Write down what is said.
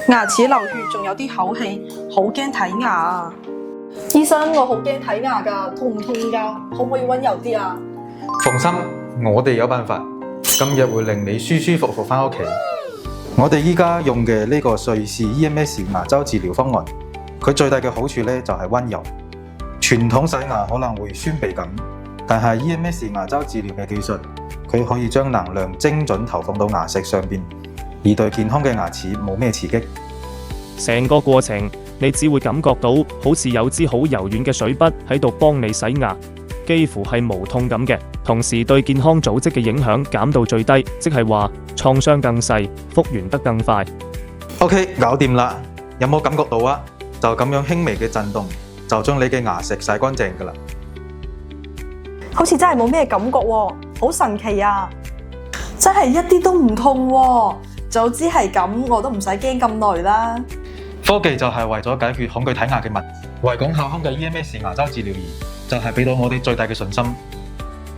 牙齒流血，仲有啲口氣，好驚睇牙啊！醫生，我好驚睇牙㗎，痛唔痛㗎？可唔可以溫柔啲啊？放心，我哋有辦法，今日會令你舒舒服服返屋企。我哋依家用嘅呢個瑞士 EMS 牙周治療方案，佢最大嘅好處咧就係溫柔。傳統洗牙可能會酸鼻感，但係 EMS 牙周治療嘅技術，佢可以將能量精準投放到牙石上邊，而對健康嘅牙齒冇咩刺激。成個過程你只會感覺到好似有支好柔軟嘅水筆喺度幫你洗牙，幾乎係無痛感嘅，同時對健康組織嘅影響減到最低，即係話創傷更細，復原得更快。OK， 搞掂啦，有冇感覺到啊？就咁樣輕微嘅震動，就將你嘅牙石洗乾淨㗎啦。好似真係冇咩感覺喎，好神奇啊！真係一啲都唔痛喎，早知係咁，我都唔使驚咁耐啦。科技就係為咗解決恐懼睇牙嘅問題，維港校康嘅 EMS 牙周治療儀就係俾到我哋最大嘅信心。